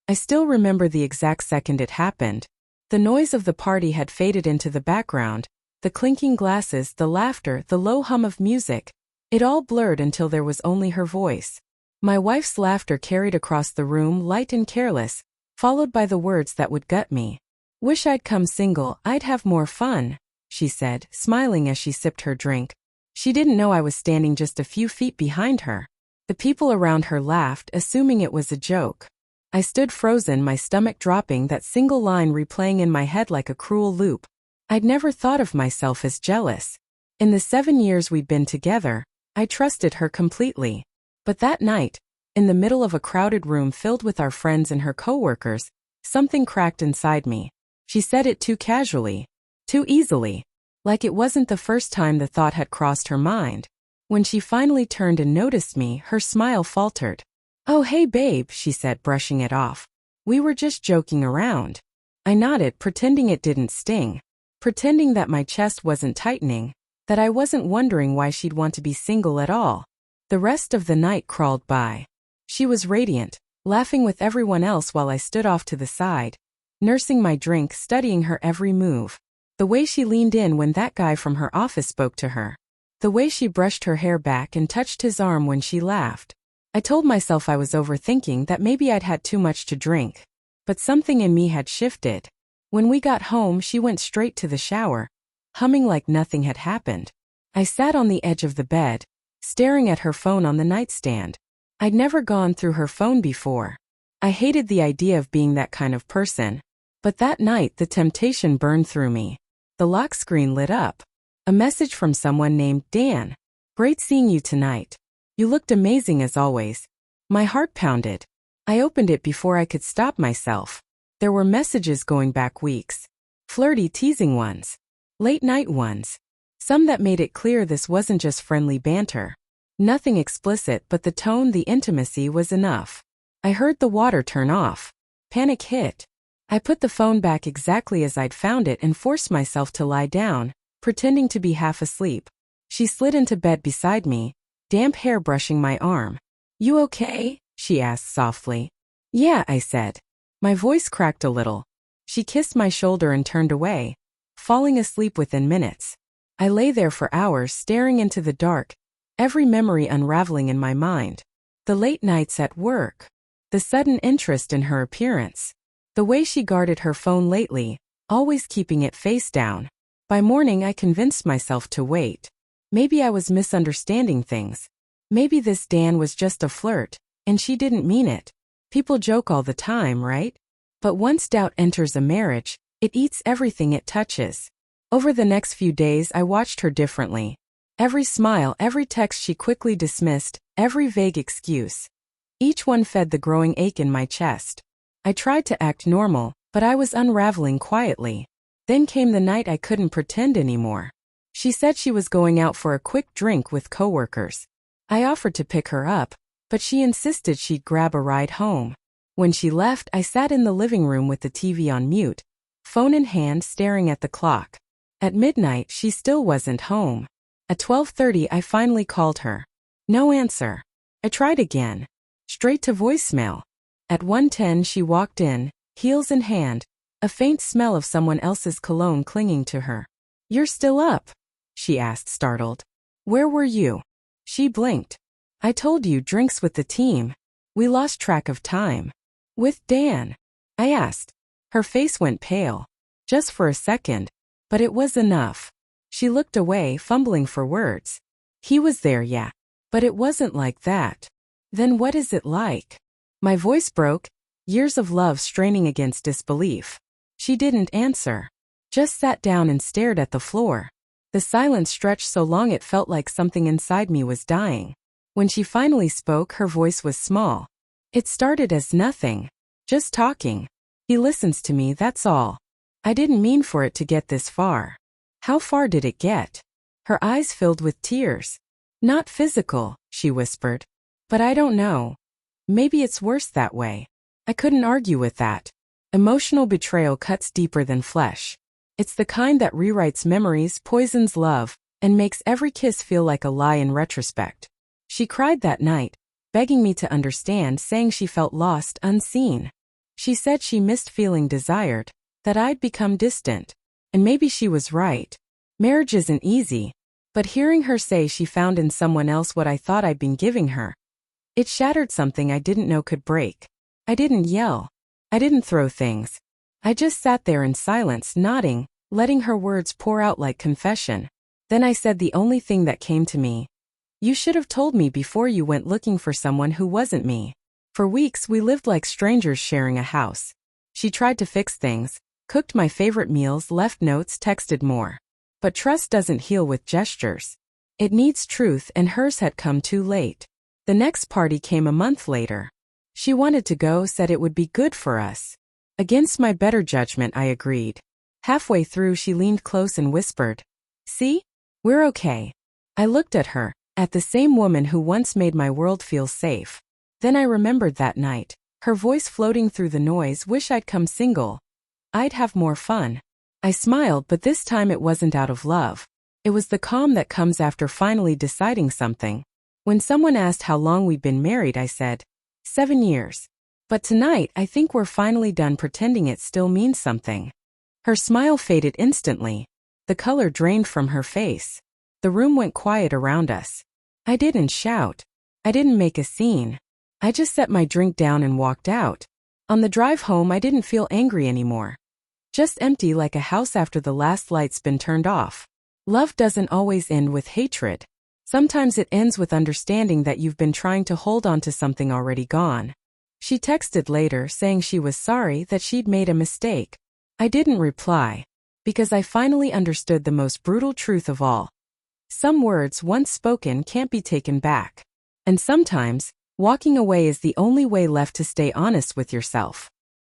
I still remember the exact second it happened. The noise of the party had faded into the background, the clinking glasses, the laughter, the low hum of music. It all blurred until there was only her voice. My wife's laughter carried across the room, light and careless, followed by the words that would gut me. "Wish I'd come single, I'd have more fun," she said, smiling as she sipped her drink. She didn't know I was standing just a few feet behind her. The people around her laughed, assuming it was a joke. I stood frozen, my stomach dropping, that single line replaying in my head like a cruel loop. I'd never thought of myself as jealous. In the 7 years we'd been together, I trusted her completely. But that night, in the middle of a crowded room filled with our friends and her coworkers, something cracked inside me. She said it too casually, too easily, like it wasn't the first time the thought had crossed her mind. When she finally turned and noticed me, her smile faltered. "Oh hey babe," she said, brushing it off. "We were just joking around." I nodded, pretending it didn't sting. Pretending that my chest wasn't tightening, that I wasn't wondering why she'd want to be single at all. The rest of the night crawled by. She was radiant, laughing with everyone else while I stood off to the side, nursing my drink, studying her every move. The way she leaned in when that guy from her office spoke to her. The way she brushed her hair back and touched his arm when she laughed. I told myself I was overthinking, that maybe I'd had too much to drink. But something in me had shifted. When we got home, she went straight to the shower, humming like nothing had happened. I sat on the edge of the bed, staring at her phone on the nightstand. I'd never gone through her phone before. I hated the idea of being that kind of person. But that night, the temptation burned through me. The lock screen lit up. A message from someone named Dan. "Great seeing you tonight. You looked amazing as always." My heart pounded. I opened it before I could stop myself. There were messages going back weeks. Flirty, teasing ones. Late night ones. Some that made it clear this wasn't just friendly banter. Nothing explicit, but the tone, the intimacy was enough. I heard the water turn off. Panic hit. I put the phone back exactly as I'd found it and forced myself to lie down, pretending to be half asleep. She slid into bed beside me, damp hair brushing my arm. "You okay?" she asked softly. "Yeah," I said. My voice cracked a little. She kissed my shoulder and turned away, falling asleep within minutes. I lay there for hours, staring into the dark, every memory unraveling in my mind. The late nights at work. The sudden interest in her appearance. The way she guarded her phone lately, always keeping it face down. By morning, I convinced myself to wait. Maybe I was misunderstanding things. Maybe this Dan was just a flirt, and she didn't mean it. People joke all the time, right? But once doubt enters a marriage, it eats everything it touches. Over the next few days, I watched her differently. Every smile, every text she quickly dismissed, every vague excuse. Each one fed the growing ache in my chest. I tried to act normal, but I was unraveling quietly. Then came the night I couldn't pretend anymore. She said she was going out for a quick drink with coworkers. I offered to pick her up, but she insisted she'd grab a ride home. When she left, I sat in the living room with the TV on mute, phone in hand, staring at the clock. At midnight, she still wasn't home. At 12:30, I finally called her. No answer. I tried again. Straight to voicemail. At 1:10, she walked in, heels in hand, a faint smell of someone else's cologne clinging to her. "You're still up?" she asked, startled. "Where were you?" She blinked. "I told you, drinks with the team. We lost track of time." "With Dan?" I asked. Her face went pale. Just for a second. But it was enough. She looked away, fumbling for words. "He was there, yeah. But it wasn't like that." "Then what is it like?" My voice broke, years of love straining against disbelief. She didn't answer. Just sat down and stared at the floor. The silence stretched so long it felt like something inside me was dying. When she finally spoke, her voice was small. "It started as nothing. Just talking. He listens to me, that's all. I didn't mean for it to get this far." "How far did it get?" Her eyes filled with tears. "Not physical," she whispered. "But I don't know. Maybe it's worse that way." I couldn't argue with that. Emotional betrayal cuts deeper than flesh. It's the kind that rewrites memories, poisons love, and makes every kiss feel like a lie in retrospect. She cried that night, begging me to understand, saying she felt lost, unseen. She said she missed feeling desired, that I'd become distant. And maybe she was right. Marriage isn't easy. But hearing her say she found in someone else what I thought I'd been giving her, it shattered something I didn't know could break. I didn't yell. I didn't throw things. I just sat there in silence, nodding, letting her words pour out like confession. Then I said the only thing that came to me. You should have told me before you went looking for someone who wasn't me. For weeks we lived like strangers sharing a house. She tried to fix things, cooked my favorite meals, left notes, texted more. But trust doesn't heal with gestures. It needs truth, and hers had come too late. The next party came a month later. She wanted to go, said it would be good for us. Against my better judgment, I agreed. Halfway through she leaned close and whispered, "See? We're okay." I looked at her, at the same woman who once made my world feel safe. Then I remembered that night, her voice floating through the noise, "Wish I'd come single. I'd have more fun." I smiled, but this time it wasn't out of love. It was the calm that comes after finally deciding something. When someone asked how long we'd been married, I said, 7 years. But tonight I think we're finally done pretending it still means something. Her smile faded instantly. The color drained from her face. The room went quiet around us. I didn't shout. I didn't make a scene. I just set my drink down and walked out. On the drive home I didn't feel angry anymore. Just empty, like a house after the last light's been turned off. Love doesn't always end with hatred. Sometimes it ends with understanding that you've been trying to hold on to something already gone. She texted later saying she was sorry, that she'd made a mistake. I didn't reply, because I finally understood the most brutal truth of all. Some words once spoken can't be taken back. And sometimes, walking away is the only way left to stay honest with yourself.